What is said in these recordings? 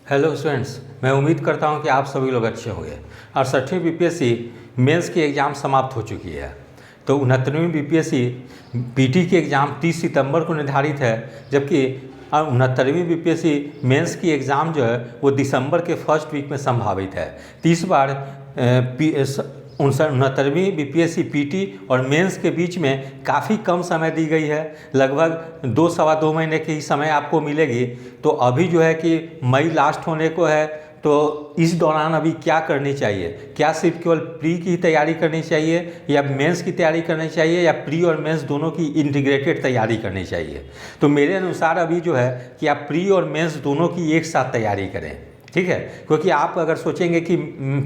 Hello students, मैं उम्मीद करता हूं कि आप सभी लोग अच्छे होंगे। 68वीं बीपीएससी मेंस की एग्ज़ाम समाप्त हो चुकी है। तो 69वीं बीपीएससी पीटी की एग्ज़ाम 30 सितंबर को निर्धारित है, जबकि 69वीं बीपीएससी मेंस की एग्ज़ाम जो है वो दिसंबर के फर्स्ट वीक में संभावित है। तो इस बार 69वीं बीपीएससी पीटी और मेंस के बीच में काफ़ी कम समय दी गई है। लगभग 2 सवा 2 महीने की समय आपको मिलेगी। तो अभी जो है कि मई लास्ट होने को है, तो इस दौरान अभी क्या करनी चाहिए? क्या सिर्फ केवल प्री की तैयारी करनी चाहिए या मेंस की तैयारी करनी चाहिए या प्री और मेंस दोनों की इंटीग्रेटेड तैयारी करनी चाहिए? तो मेरे अनुसार अभी जो है कि आप प्री और मेंस दोनों की एक साथ तैयारी करें, ठीक है। क्योंकि आप अगर सोचेंगे कि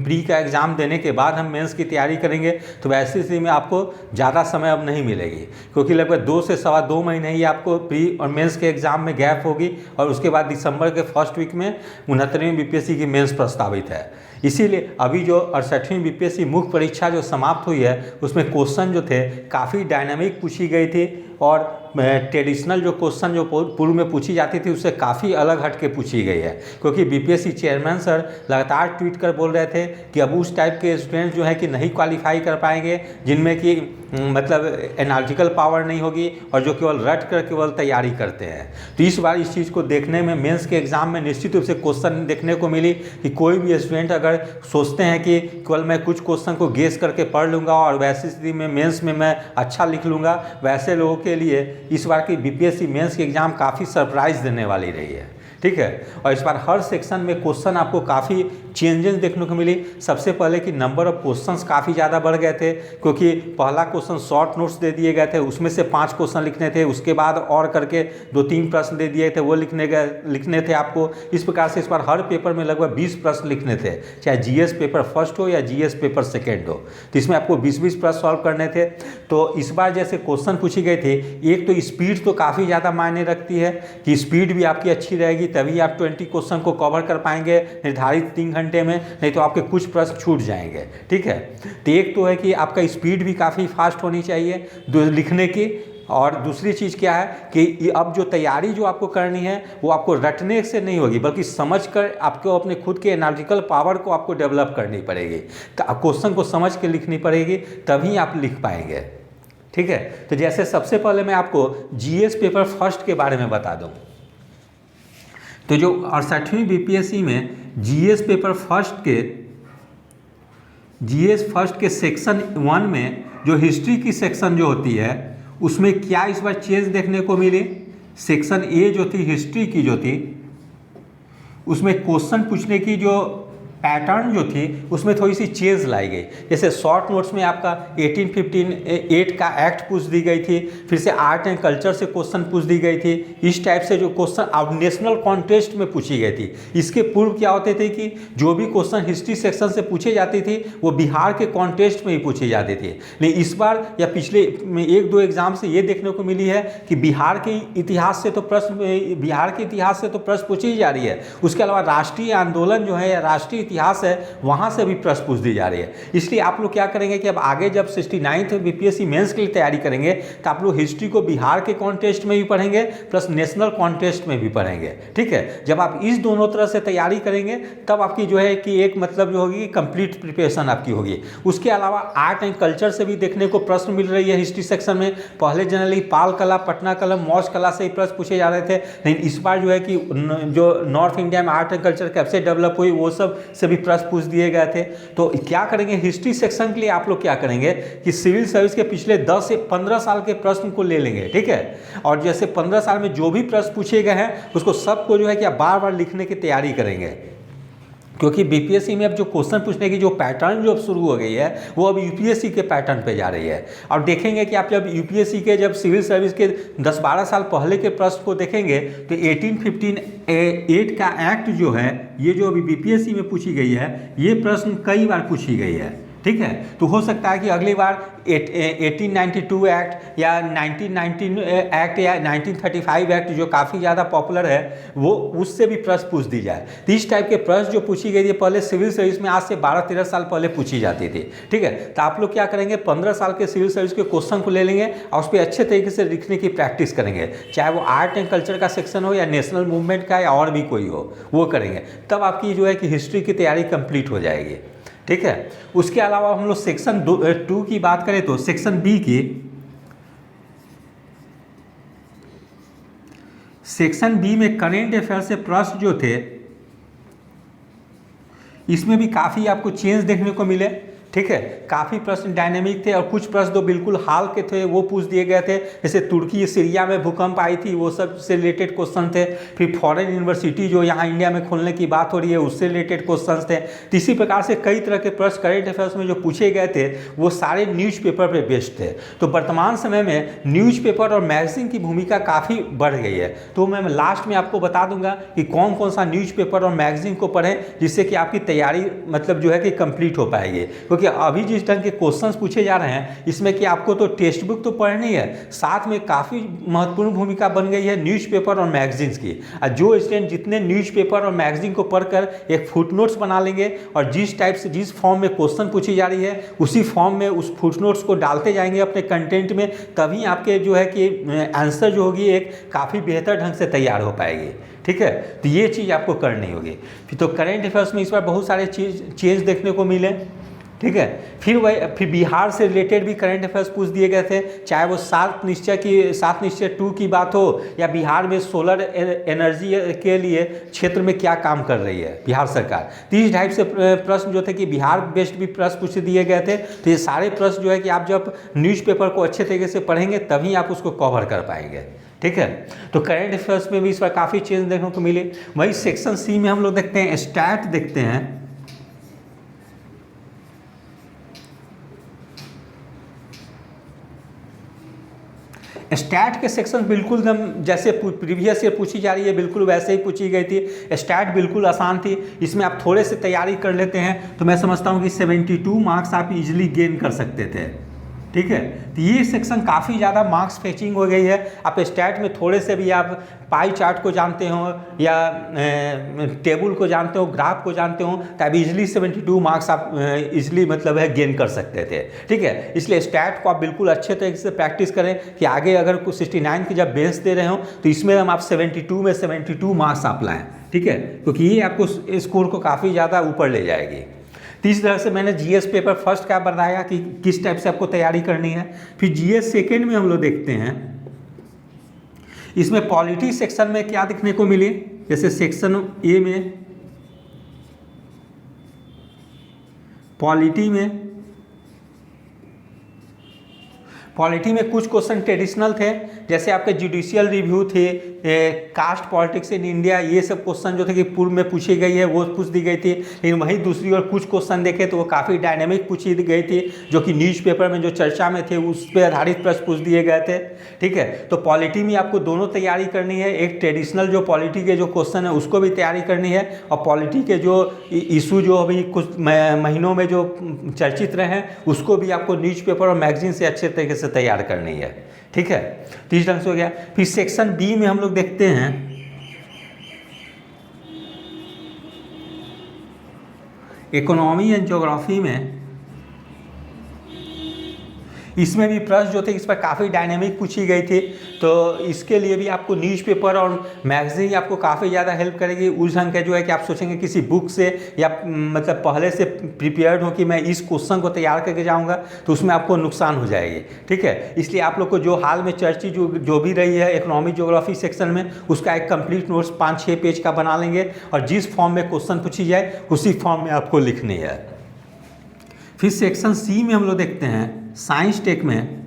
प्री का एग्ज़ाम देने के बाद हम मेंस की तैयारी करेंगे तो वैसी स्थिति में आपको ज़्यादा समय अब नहीं मिलेगी, क्योंकि लगभग 2 से सवा 2 महीने ही आपको प्री और मेंस के एग्ज़ाम में गैप होगी और उसके बाद दिसंबर के फर्स्ट वीक में 69वीं बीपीएससी की मेंस प्रस्तावित है। इसीलिए अभी जो 68वीं बीपीएससी मुख्य परीक्षा जो समाप्त हुई है उसमें क्वेश्चन जो थे काफ़ी डायनामिक पूछी गई थी और ट्रेडिशनल जो क्वेश्चन जो पूर्व में पूछी जाती थी उससे काफ़ी अलग हट के पूछी गई है। क्योंकि बीपीएससी चेयरमैन सर लगातार ट्वीट कर बोल रहे थे कि अब उस टाइप के स्टूडेंट जो है कि नहीं क्वालिफाई कर पाएंगे जिनमें कि मतलब एनालिटिकल पावर नहीं होगी और जो केवल रट कर केवल तैयारी करते हैं। तो इस बार इस चीज़ को देखने में मेंस के एग्ज़ाम में निश्चित रूप से क्वेश्चन देखने को मिली कि कोई भी स्टूडेंट अगर सोचते हैं कि केवल मैं कुछ क्वेश्चन को गेस करके पढ़ लूँगा और वैसी स्थिति में मेंस में मैं अच्छा लिख लूँगा, वैसे लोगों के लिए इस बार की बीपीएससी मेंस की एग्ज़ाम काफ़ी सरप्राइज देने वाली रही है, ठीक है। और इस बार हर सेक्शन में क्वेश्चन आपको काफ़ी चेंजेस देखने को मिली। सबसे पहले कि नंबर ऑफ क्वेश्चंस काफ़ी ज़्यादा बढ़ गए थे, क्योंकि पहला क्वेश्चन शॉर्ट नोट्स दे दिए गए थे, उसमें से 5 क्वेश्चन लिखने थे, उसके बाद और करके 2-3 प्रश्न दे दिए थे, वो लिखने थे आपको। इस प्रकार से इस बार हर पेपर में लगभग 20 प्रश्न लिखने थे, चाहे जीएस पेपर फर्स्ट हो या जीएस पेपर सेकेंड हो। तो इसमें आपको 20-20 प्रश्न सॉल्व करने थे। तो इस बार जैसे क्वेश्चन पूछी गई थी, एक तो स्पीड तो काफ़ी ज़्यादा मायने रखती है कि स्पीड भी आपकी अच्छी रहेगी, तभी आप 20 क्वेश्चन को कवर कर पाएंगे निर्धारित 3 घंटे में, नहीं तो आपके कुछ प्रश्न छूट जाएंगे, ठीक है। तो एक तो है कि आपका स्पीड भी काफ़ी फास्ट होनी चाहिए लिखने की, और दूसरी चीज़ क्या है कि अब जो तैयारी जो आपको करनी है वो आपको रटने से नहीं होगी, बल्कि समझकर आपको अपने खुद के एनालिटिकल पावर को आपको डेवलप करनी पड़ेगी। क्वेश्चन को समझ के लिखनी पड़ेगी, तभी आप लिख पाएंगे, ठीक है। तो जैसे सबसे पहले मैं आपको जीएस पेपर फर्स्ट के बारे में बता दूं। तो जो 68वीं बीपीएससी में जीएस पेपर फर्स्ट के सेक्शन 1 में जो हिस्ट्री की सेक्शन जो होती है उसमें क्या इस बार चेंज देखने को मिली। सेक्शन ए जो थी हिस्ट्री की जो थी, उसमें क्वेश्चन पूछने की जो पैटर्न जो थी उसमें थोड़ी सी चेंज लाई गई। जैसे शॉर्ट नोट्स में आपका 1858 का एक्ट पूछ दी गई थी, फिर से आर्ट एंड कल्चर से क्वेश्चन पूछ दी गई थी। इस टाइप से जो क्वेश्चन अब नेशनल कॉन्टेस्ट में पूछी गई थी। इसके पूर्व क्या होते थे कि जो भी क्वेश्चन हिस्ट्री सेक्शन से पूछे जाती थी वो बिहार के कॉन्टेस्ट में ही पूछी जाती थी। लेकिन इस बार या पिछले 1-2 एग्जाम से ये देखने को मिली है कि बिहार के इतिहास से तो प्रश्न पूछी जा रही है, उसके अलावा राष्ट्रीय आंदोलन जो है या राष्ट्रीय इतिहास है वहां से भी प्रश्न पूछ दी जा रही है। इसलिए आप लोग क्या करेंगे कि अब आगे जब 69th बीपीएससी मेंस के लिए तैयारी करेंगे तो आप लोग हिस्ट्री को बिहार के कॉन्टेस्ट में भी पढ़ेंगे प्लस नेशनल कॉन्टेस्ट में भी पढ़ेंगे, ठीक है। जब आप इस दोनों तरह से तैयारी करेंगे तब आपकी जो है कि एक मतलब जो होगी कंप्लीट प्रिपरेशन आपकी होगी। उसके अलावा आर्ट एंड कल्चर से भी देखने को प्रश्न मिल रही है हिस्ट्री सेक्शन में। पहले जनरली पाल कला, पटना कला, मौज कला से ही प्रश्न पूछे जा रहे थे, लेकिन इस बार जो है कि जो नॉर्थ इंडिया में आर्ट एंड कल्चर कैसे डेवलप हुई वो सब से भी प्रश्न पूछ दिए गए थे। तो क्या करेंगे हिस्ट्री सेक्शन के लिए आप लोग क्या करेंगे कि सिविल सर्विस के पिछले 10 से 15 साल के प्रश्न को ले लेंगे, ठीक है। और जैसे 15 साल में जो भी प्रश्न पूछे गए हैं उसको सबको जो है कि आप बार बार लिखने की तैयारी करेंगे, क्योंकि बीपीएससी में अब जो क्वेश्चन पूछने की जो पैटर्न जो अब शुरू हो गई है वो अब यूपीएससी के पैटर्न पे जा रही है। और देखेंगे कि आप जब यूपीएससी के जब सिविल सर्विस के 10-12 साल पहले के प्रश्न को देखेंगे तो 1858 का एक्ट जो है ये जो अभी बीपीएससी में पूछी गई है ये प्रश्न कई बार पूछी गई है, ठीक है। तो हो सकता है कि अगली बार 1892 एक्ट या 1919 एक्ट या 1935 एक्ट जो काफ़ी ज़्यादा पॉपुलर है वो उससे भी प्रश्न पूछ दी जाए। तो इस टाइप के प्रश्न जो पूछी गई थी पहले सिविल सर्विस में, आज से 12-13 साल पहले पूछी जाती थी। ठीक है, तो आप लोग क्या करेंगे, 15 साल के सिविल सर्विस के क्वेश्चन को ले लेंगे और उस पर अच्छे तरीके से लिखने की प्रैक्टिस करेंगे, चाहे वो आर्ट एंड कल्चर का सेक्शन हो या नेशनल मूवमेंट का या और भी कोई हो, वो करेंगे। तब आपकी जो है कि हिस्ट्री की तैयारी कंप्लीट हो जाएगी। ठीक है, उसके अलावा हम लोग सेक्शन 2 की बात करें तो सेक्शन बी की, सेक्शन बी में करेंट अफेयर से प्रश्न जो थे इसमें भी काफ़ी आपको चेंज देखने को मिले। ठीक है, काफ़ी प्रश्न डायनेमिक थे और कुछ प्रश्न तो बिल्कुल हाल के थे वो पूछ दिए गए थे, जैसे तुर्की सीरिया में भूकंप आई थी वो सब से रिलेटेड क्वेश्चन थे। फिर फॉरेन यूनिवर्सिटी जो यहाँ इंडिया में खोलने की बात हो रही है उससे रिलेटेड क्वेश्चन थे। तो इसी प्रकार से कई तरह के प्रश्न करेंट अफेयर्स में जो पूछे गए थे वो सारे न्यूज़पेपर पर बेस्ड थे। तो वर्तमान समय में न्यूज़पेपर और मैगजीन की भूमिका काफ़ी बढ़ गई है। तो मैं लास्ट में आपको बता दूंगा कि कौन कौन सा न्यूज़पेपर और मैगजीन को पढ़ें जिससे कि आपकी तैयारी मतलब जो है कि कंप्लीट हो पाएगी। कि अभी जिस ढंग के क्वेश्चंस पूछे जा रहे हैं इसमें कि आपको तो टेक्स्ट बुक तो पढ़नी है, साथ में काफ़ी महत्वपूर्ण भूमिका बन गई है न्यूज़पेपर और मैगजीन्स की। और जो स्टूडेंट जितने न्यूज़पेपर और मैगजीन को पढ़कर एक फुटनोट्स बना लेंगे और जिस टाइप से जिस फॉर्म में क्वेश्चन पूछी जा रही है उसी फॉर्म में उस फुटनोट्स को डालते जाएंगे अपने कंटेंट में, तभी आपके जो है कि आंसर जो होगी एक काफ़ी बेहतर ढंग से तैयार हो पाएगी। ठीक है, तो ये चीज़ आपको करनी होगी। तो करेंट अफेयर्स में इस बार बहुत सारे चेंज देखने को मिले। ठीक है, फिर बिहार से रिलेटेड भी करंट अफेयर्स पूछ दिए गए थे, चाहे वो 7 निश्चय 2 की बात हो या बिहार में सोलर एनर्जी के लिए क्षेत्र में क्या काम कर रही है बिहार सरकार। 30 टाइप से प्रश्न जो थे कि बिहार बेस्ड भी प्रश्न पूछ दिए गए थे। तो ये सारे प्रश्न जो है कि आप जब न्यूज़पेपर को अच्छे तरीके से पढ़ेंगे तभी आप उसको कवर कर पाएंगे। ठीक है, तो करंट अफेयर्स में भी इस बार काफ़ी चेंज देखने को मिले। वही सेक्शन सी में हम लोग देखते हैं स्टैट देखते हैं। स्टैट के सेक्शन बिल्कुल एकदम जैसे प्रीवियस ईयर पूछी जा रही है बिल्कुल वैसे ही पूछी गई थी। स्टैट बिल्कुल आसान थी, इसमें आप थोड़े से तैयारी कर लेते हैं तो मैं समझता हूँ कि 72 मार्क्स आप इजीली गेन कर सकते थे। ठीक है, तो ये सेक्शन काफ़ी ज़्यादा मार्क्स फेचिंग हो गई है। आप स्टैट में थोड़े से भी आप पाई चार्ट को जानते हो या टेबल को जानते हो, ग्राफ को जानते हो, तो आप इजीली 72 मार्क्स आप इजीली मतलब है गेन कर सकते थे। ठीक है, इसलिए स्टैट को आप बिल्कुल अच्छे तरीके से प्रैक्टिस करें कि आगे अगर कुछ 69 की जब बेंच दे रहे हो तो इसमें हम आप 72 में 72 मार्क्स आप लाएँ। ठीक है, क्योंकि ये आपको स्कोर को काफ़ी ज़्यादा ऊपर ले जाएगी। तो इस तरह से मैंने जीएस पेपर फर्स्ट का बताया कि किस टाइप से आपको तैयारी करनी है। फिर जीएस सेकेंड में हम लोग देखते हैं इसमें पॉलिटी सेक्शन में क्या देखने को मिली। जैसे सेक्शन ए में पॉलिटी में कुछ क्वेश्चन ट्रेडिशनल थे, जैसे आपके जुडिशियल रिव्यू थे, कास्ट पॉलिटिक्स इन इंडिया, ये सब क्वेश्चन जो थे कि पूर्व में पूछी गई है वो पूछ दी गई थी। लेकिन वहीं दूसरी ओर कुछ क्वेश्चन देखे तो वो काफ़ी डायनेमिक पूछी गई थी, जो कि न्यूज़पेपर में जो चर्चा में थे उस पर आधारित प्रश्न पूछ दिए गए थे। ठीक है, तो पॉलिटी में आपको दोनों तैयारी करनी है, एक ट्रेडिशनल जो पॉलिटी के जो क्वेश्चन है उसको भी तैयारी करनी है और पॉलिटी के जो इशू जो अभी कुछ महीनों में जो चर्चित रहे हैं उसको भी आपको न्यूज़पेपर और मैगजीन से अच्छे तरीके से तैयार करनी है। ठीक है, तो इस ढंग से हो गया। फिर सेक्शन बी में हम लोग देखते हैं इकोनॉमी एंड ज्योग्राफी में, इसमें भी प्रश्न जो थे इस पर काफ़ी डायनेमिक पूछी गई थी। तो इसके लिए भी आपको न्यूज़पेपर और मैगजीन आपको काफ़ी ज़्यादा हेल्प करेगी। उस ढंग का जो है कि आप सोचेंगे किसी बुक से या मतलब पहले से प्रिपेयर्ड हो कि मैं इस क्वेश्चन को तैयार करके जाऊंगा, तो उसमें आपको नुकसान हो जाएगी। ठीक है, इसलिए आप लोग को जो हाल में चर्चा जो भी रही है इकोनॉमी ज्योग्राफी सेक्शन में उसका एक कंप्लीट नोट्स 5-6 पेज का बना लेंगे और जिस फॉर्म में क्वेश्चन पूछी जाए उसी फॉर्म में आपको लिखनी है। फिर सेक्शन सी में हम लोग देखते हैं साइंस टेक में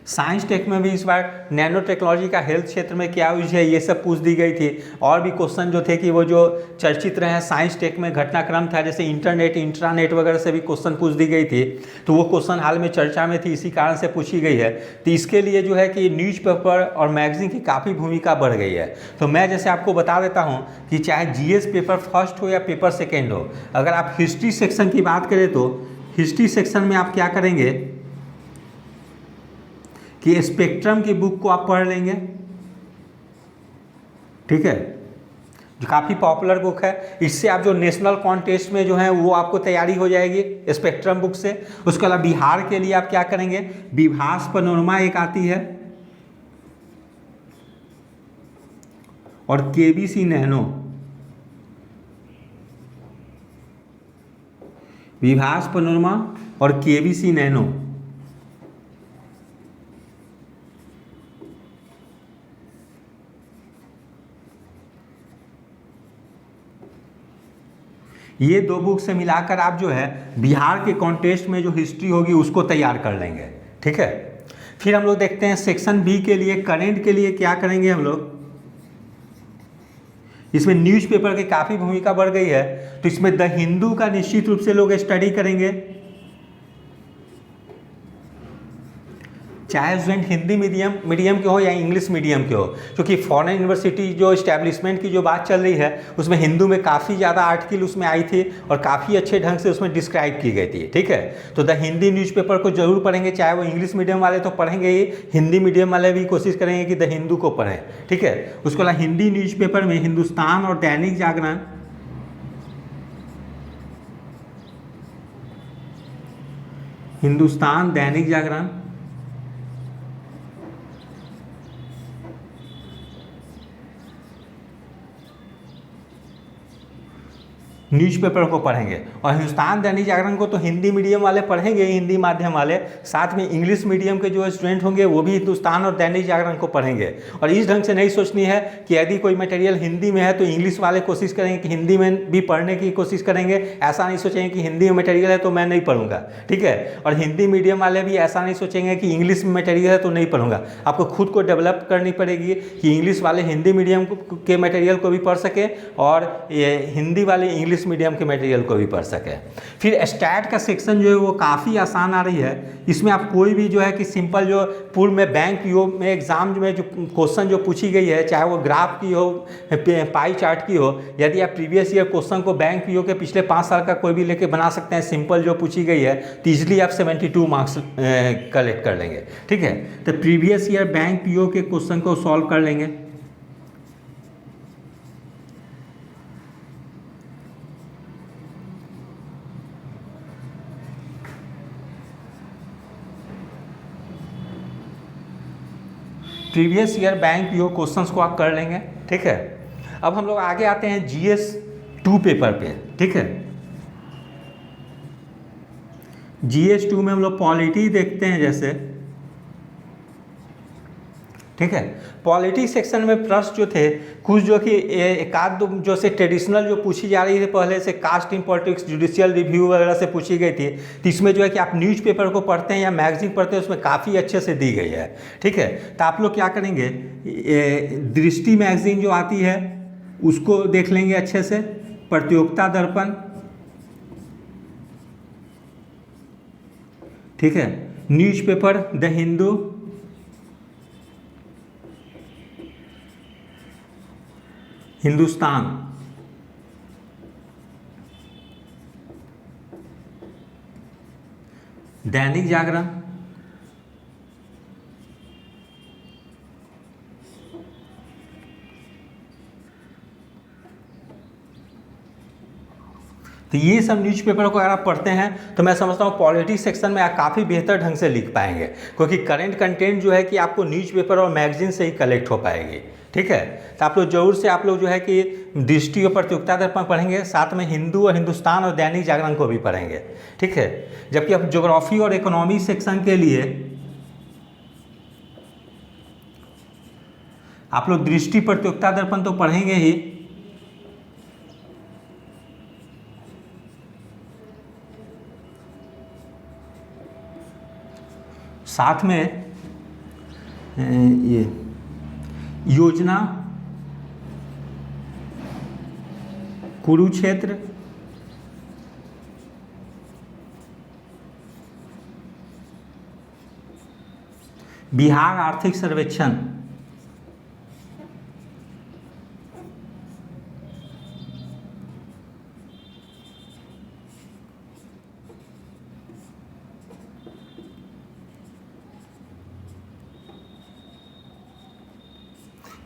साइंस टेक में भी इस बार नैनो टेक्नोलॉजी का हेल्थ क्षेत्र में क्या यूज है ये सब पूछ दी गई थी। और भी क्वेश्चन जो थे कि वो जो चर्चित रहे हैं साइंस टेक में घटनाक्रम था, जैसे इंटरनेट इंट्रानेट वगैरह से भी क्वेश्चन पूछ दी गई थी, तो वो क्वेश्चन हाल में चर्चा में थी, इसी कारण से पूछी गई है। तो इसके लिए जो है कि न्यूज़पेपर और मैगजीन की काफ़ी भूमिका बढ़ गई है। तो मैं जैसे आपको बता देता हूँ कि चाहे जीएस पेपर फर्स्ट हो या पेपर सेकेंड हो, अगर आप हिस्ट्री सेक्शन की बात करें तो हिस्ट्री सेक्शन में आप क्या करेंगे कि स्पेक्ट्रम की बुक को आप पढ़ लेंगे, ठीक है, जो काफ़ी पॉपुलर बुक है। इससे आप जो नेशनल कॉन्टेस्ट में जो है वो आपको तैयारी हो जाएगी स्पेक्ट्रम बुक से। उसके अलावा बिहार के लिए आप क्या करेंगे, विभास पनोरमा एक आती है और केबीसी नैनो, विभास पनोरमा और केबीसी नैनो, ये दो बुक से मिलाकर आप जो है बिहार के कॉन्टेस्ट में जो हिस्ट्री होगी उसको तैयार कर लेंगे, ठीक है। फिर हम लोग देखते हैं सेक्शन बी के लिए, करेंट के लिए क्या करेंगे हम लोग। इसमें न्यूज़पेपर की काफ़ी भूमिका बढ़ गई है, तो इसमें द हिंदू का निश्चित रूप से लोग स्टडी करेंगे, चाहे स्टूडेंट हिंदी मीडियम के हो या इंग्लिश मीडियम के हो, क्योंकि फॉरेन यूनिवर्सिटी जो इस्टेब्लिशमेंट की जो बात चल रही है उसमें हिंदू में काफ़ी ज़्यादा आर्टिकल उसमें आई थी और काफ़ी अच्छे ढंग से उसमें डिस्क्राइब की गई थी, ठीक है। तो द हिंदी न्यूज़पेपर को जरूर पढ़ेंगे, चाहे वो इंग्लिश मीडियम वाले तो पढ़ेंगे ही, हिंदी मीडियम वाले भी कोशिश करेंगे कि द हिंदू को पढ़ें, ठीक है। उसके अलावा हिंदी न्यूज़पेपर में हिंदुस्तान और दैनिक जागरण, हिंदुस्तान दैनिक जागरण, न्यूज़पेपर को पढ़ेंगे। और हिंदुस्तान दैनिक जागरण को तो हिंदी मीडियम वाले पढ़ेंगे, हिंदी माध्यम वाले, साथ में इंग्लिश मीडियम के जो स्टूडेंट होंगे वो भी हिंदुस्तान और दैनिक जागरण को पढ़ेंगे। और इस ढंग से नहीं सोचनी है कि यदि कोई मटेरियल हिंदी में है तो इंग्लिश वाले कोशिश करेंगे कि हिंदी में भी पढ़ने की कोशिश करेंगे, ऐसा नहीं सोचेंगे कि हिंदी में मटेरियल है तो मैं नहीं पढ़ूंगा, ठीक है। और हिंदी मीडियम वाले भी ऐसा नहीं सोचेंगे कि इंग्लिश में मटेरियल है तो नहीं पढ़ूंगा। आपको खुद को डेवलप करनी पड़ेगी कि इंग्लिश वाले हिंदी मीडियम के मटेरियल को भी पढ़ सके और हिंदी वाले इंग्लिश मीडियम के मटेरियल को भी पढ़ सके। फिर स्टैट का सेक्शन जो है वो काफ़ी आसान आ रही है। इसमें आप कोई भी जो है कि सिंपल जो पूर्व में बैंक पीओ में एग्जाम में जो क्वेश्चन जो पूछी गई है, चाहे वो ग्राफ की हो, पाई चार्ट की हो, यदि आप प्रीवियस ईयर क्वेश्चन को बैंक पीओ के पिछले 5 साल का कोई भी लेके बना सकते हैं, सिंपल जो पूछी गई है, तो ईजिली आप 72 मार्क्स कलेक्ट कर लेंगे, ठीक है। तो प्रीवियस ईयर बैंक पीओ के क्वेश्चन को सॉल्व कर लेंगे। Previous year bank PO questions को आप कर लेंगे, ठीक है। अब हम लोग आगे आते हैं जीएस 2 पेपर पे, ठीक है। जीएस 2 में हम लोग पॉलिटी देखते हैं जैसे, ठीक है। पॉलिटी सेक्शन में प्रश्न जो थे कुछ जो कि एक आध दो जो से ट्रेडिशनल जो पूछी जा रही थी पहले से, caste in politics, judicial review वगैरह से पूछी गई थी, तो इसमें जो है कि आप न्यूज़पेपर को पढ़ते हैं या मैगजीन पढ़ते हैं उसमें काफ़ी अच्छे से दी गई है, ठीक है। तो आप लोग क्या करेंगे, दृष्टि मैगजीन जो आती है उसको देख लेंगे अच्छे से, प्रतियोगिता दर्पण, ठीक है, न्यूज़पेपर द हिंदू, हिंदुस्तान, दैनिक जागरण, तो ये सब न्यूज़पेपर को अगर आप पढ़ते हैं तो मैं समझता हूँ पॉलिटिक्स सेक्शन में आप काफ़ी बेहतर ढंग से लिख पाएंगे, क्योंकि करंट कंटेंट जो है कि आपको न्यूज़पेपर और मैगजीन से ही कलेक्ट हो पाएगी, ठीक है। तो आप लोग जरूर से आप लोग जो है कि दृष्टि और प्रतियोगिता दर्पण पढ़ेंगे, साथ में हिंदू और हिंदुस्तान और दैनिक जागरण को भी पढ़ेंगे, ठीक है। जबकि आप ज्योग्राफी और इकोनॉमी सेक्शन के लिए आप लोग दृष्टि प्रतियोगिता दर्पण तो पढ़ेंगे ही, साथ में ये योजना कुरुक्षेत्र बिहार आर्थिक सर्वेक्षण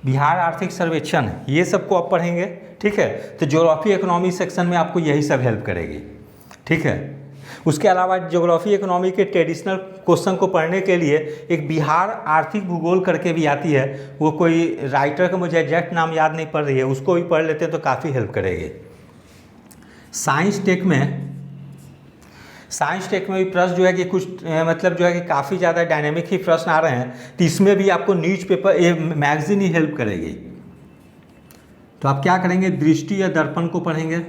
बिहार आर्थिक सर्वेक्षण, ये सबको आप पढ़ेंगे। ठीक है, तो ज्योग्राफी इकोनॉमी सेक्शन में आपको यही सब हेल्प करेगी। ठीक है, उसके अलावा ज्योग्राफी इकोनॉमी के ट्रेडिशनल क्वेश्चन को पढ़ने के लिए एक बिहार आर्थिक भूगोल करके भी आती है, वो कोई राइटर का मुझे एग्जैक्ट नाम याद नहीं पड़ रही है, उसको भी पढ़ लेते हैं तो काफ़ी हेल्प करेगी। साइंस टेक में भी प्रश्न जो है कि कुछ मतलब जो है कि काफ़ी ज़्यादा डायनेमिक ही प्रश्न आ रहे हैं, तो इसमें भी आपको न्यूज़पेपर ये मैगजीन ही हेल्प करेगी। तो आप क्या करेंगे, दृष्टि या दर्पण को पढ़ेंगे।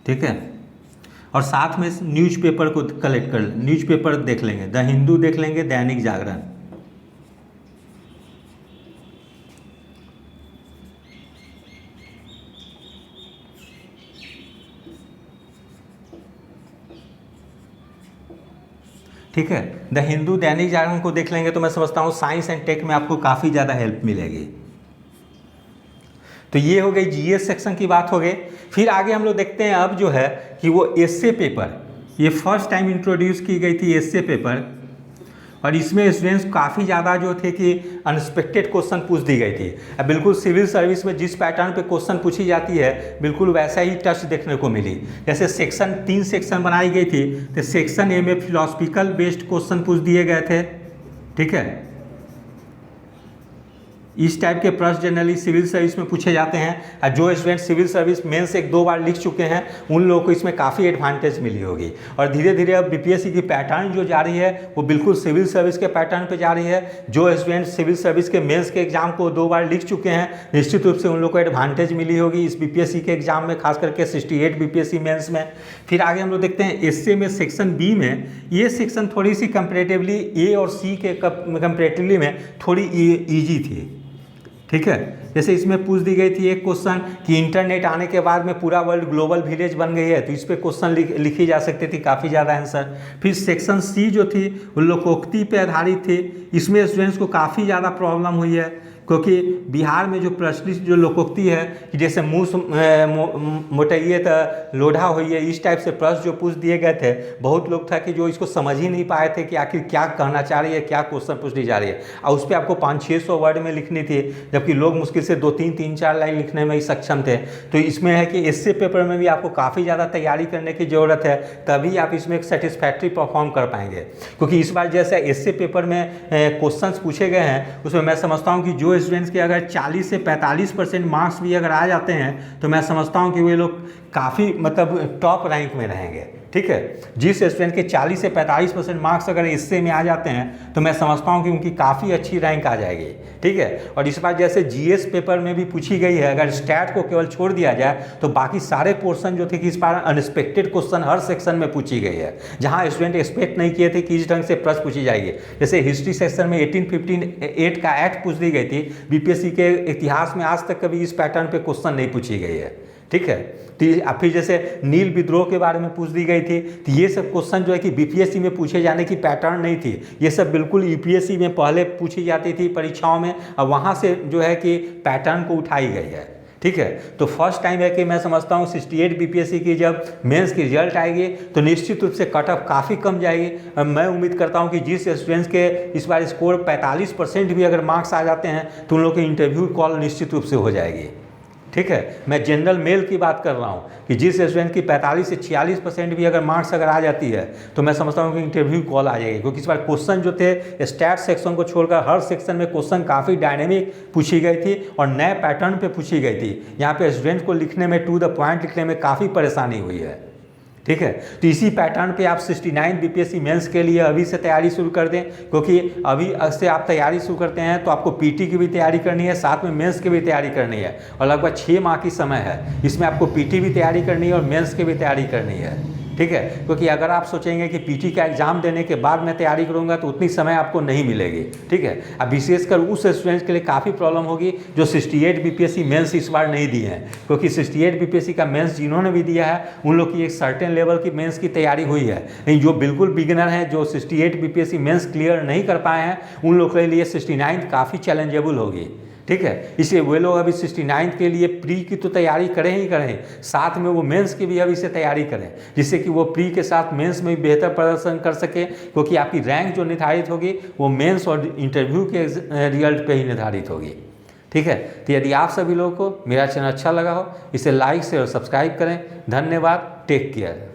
ठीक है, और साथ में न्यूज़पेपर को कलेक्ट कर, न्यूज़पेपर देख लेंगे, द हिंदू देख लेंगे, दैनिक जागरण। ठीक है, द हिंदू दैनिक जागरण को देख लेंगे तो मैं समझता हूँ साइंस एंड टेक में आपको काफ़ी ज़्यादा हेल्प मिलेगी। तो ये हो गई जीएस सेक्शन की बात हो गई। फिर आगे हम लोग देखते हैं अब जो है कि वो एस्से पेपर, ये फर्स्ट टाइम इंट्रोड्यूस की गई थी एस्से पेपर, और इसमें स्टूडेंट्स काफ़ी ज़्यादा जो थे कि अनएक्सपेक्टेड क्वेश्चन पूछ दी गई थी। अब बिल्कुल सिविल सर्विस में जिस पैटर्न पे क्वेश्चन पूछी जाती है बिल्कुल वैसा ही टच देखने को मिली। जैसे सेक्शन 3 सेक्शन बनाई गई थी, तो सेक्शन ए में फिलोसफिकल बेस्ड क्वेश्चन पूछ दिए गए थे। ठीक है, इस टाइप के प्रश्न जनरली सिविल सर्विस में पूछे जाते हैं, और जो स्टूडेंट सिविल सर्विस मेंस 1-2 बार लिख चुके हैं उन लोगों को इसमें काफ़ी एडवांटेज मिली होगी। और धीरे धीरे अब बीपीएससी की पैटर्न जो जा रही है वो बिल्कुल सिविल सर्विस के पैटर्न पे जा रही है। जो स्टूडेंट सिविल सर्विस के मेंस के एग्जाम को 2 बार लिख चुके हैं निश्चित रूप से उन लोग को एडवांटेज मिली होगी इस बीपीएससी के एग्जाम में, खास करके 68 बीपीएससी मेन्स में। फिर आगे हम लोग देखते हैं एसए में सेक्शन बी में, ये सेक्शन थोड़ी सी कंपेरेटिवली ए और सी के कंपेरेटिवली में थोड़ी ईजी थी। ठीक है, जैसे इसमें पूछ दी गई थी एक क्वेश्चन कि इंटरनेट आने के बाद में पूरा वर्ल्ड ग्लोबल विलेज बन गई है, तो इस पे क्वेश्चन लिखी जा सकती थी, काफ़ी ज़्यादा आंसर। फिर सेक्शन सी जो थी वो लोकोक्ति पे आधारित थी, इसमें स्टूडेंट्स को काफ़ी ज़्यादा प्रॉब्लम हुई है, क्योंकि बिहार में जो प्रचलित जो लोकोक्ति है कि जैसे मुँह मोटाइए तो लोढ़ा होइए, इस टाइप से प्रश्न जो पूछ दिए गए थे, बहुत लोग था कि जो इसको समझ ही नहीं पाए थे कि आखिर क्या कहना चाह रही है, क्या क्वेश्चन पूछनी जा रही है, और उस पर आपको 500-600 वर्ड में लिखनी थी, जबकि लोग मुश्किल से 2-3-4 लाइन लिखने में ही सक्षम थे। तो इसमें है कि एस्से पेपर में भी आपको काफ़ी ज़्यादा तैयारी करने की ज़रूरत है, तभी आप इसमें एक सेटिस्फैक्ट्री परफॉर्म कर पाएंगे। क्योंकि इस बार जैसे एस्से पेपर में क्वेश्चन पूछे गए हैं उसमें मैं समझता हूँ कि जो स्टूडेंट्स के अगर 40 से 45% मार्क्स भी अगर आ जाते हैं तो मैं समझता हूं कि वे लोग काफ़ी मतलब टॉप रैंक में रहेंगे। ठीक है, जिस स्टूडेंट के 40 से 45% मार्क्स अगर इससे में आ जाते हैं तो मैं समझता हूं कि उनकी काफ़ी अच्छी रैंक आ जाएगी। ठीक है, और इस बार जैसे जीएस पेपर में भी पूछी गई है, अगर स्टैट को केवल छोड़ दिया जाए तो बाकी सारे पोर्शन जो थे कि इस बार अनएक्सपेक्टेड क्वेश्चन हर सेक्शन में पूछी गई है, जहां स्टूडेंट एक्सपेक्ट नहीं किए थे कि इस ढंग से प्रश्न पूछी जाएगी। जैसे हिस्ट्री सेक्शन में 1858 का एक्ट पूछ दी गई थी, बीपीएससी के इतिहास में आज तक कभी इस पैटर्न पे क्वेश्चन नहीं पूछी गई है। ठीक है, तो फिर जैसे नील विद्रोह के बारे में पूछ दी गई थी, तो ये सब क्वेश्चन जो है कि बीपीएससी में पूछे जाने की पैटर्न नहीं थी, ये सब बिल्कुल यूपीएससी में पहले पूछी जाती थी परीक्षाओं में, और वहाँ से जो है कि पैटर्न को उठाई गई है। ठीक है, तो फर्स्ट टाइम है कि मैं समझता हूँ 68 बीपीएससी की जब मेंस की रिजल्ट आएगी तो निश्चित रूप से कट ऑफ काफ़ी कम जाएगी। मैं उम्मीद करता हूँ कि जिस स्टूडेंट्स के इस बार स्कोर 45% भी अगर मार्क्स आ जाते हैं तो उन लोगों की इंटरव्यू कॉल निश्चित रूप से हो जाएगी। ठीक है, मैं जनरल मेल की बात कर रहा हूँ कि जिस स्टूडेंट की 45 से 46% भी अगर मार्क्स अगर आ जाती है तो मैं समझता हूँ कि इंटरव्यू कॉल आ जाएगी, क्योंकि इस बार क्वेश्चन जो थे स्टैट सेक्शन को छोड़कर हर सेक्शन में क्वेश्चन काफ़ी डायनेमिक पूछी गई थी और नए पैटर्न पे पूछी गई थी। यहाँ पे स्टूडेंट को लिखने में टू द पॉइंट लिखने में काफ़ी परेशानी हुई है। ठीक है, तो इसी पैटर्न पे आप 69 बीपीएससी मेंस के लिए अभी से तैयारी शुरू कर दें, क्योंकि अभी से आप तैयारी शुरू करते हैं तो आपको पीटी की भी तैयारी करनी है, साथ में मेंस की भी तैयारी करनी है, और लगभग 6 माह की समय है। इसमें आपको पीटी भी तैयारी करनी है और मेंस की भी तैयारी करनी है। ठीक है, क्योंकि अगर आप सोचेंगे कि पीटी का एग्ज़ाम देने के बाद मैं तैयारी करूंगा तो उतनी समय आपको नहीं मिलेगी। ठीक है, अब विशेषकर उस स्टूडेंट्स के लिए काफ़ी प्रॉब्लम होगी जो 68 बीपीएससी मेंस इस बार नहीं दिए हैं, क्योंकि 68 बीपीएससी का मेंस जिन्होंने भी दिया है उन लोग की एक सर्टेन लेवल की मेंस की तैयारी हुई है। लेकिन जो बिल्कुल बिगिनर हैं, जो 68 बीपीएससी मेंस क्लियर नहीं कर पाए हैं, उन लोग के लिए 69 काफ़ी चैलेंजेबल होगी। ठीक है, इसलिए वे लोग अभी 69 के लिए प्री की तो तैयारी करें ही करें, साथ में वो मेंस की भी अभी से तैयारी करें, जिससे कि वो प्री के साथ मेंस में भी बेहतर प्रदर्शन कर सके, क्योंकि आपकी रैंक जो निर्धारित होगी वो मेंस और इंटरव्यू के रिजल्ट पे ही निर्धारित होगी। ठीक है, तो यदि आप सभी लोगों को मेरा चैनल अच्छा लगा हो, इसे लाइक शेयर और सब्सक्राइब करें। धन्यवाद, टेक केयर।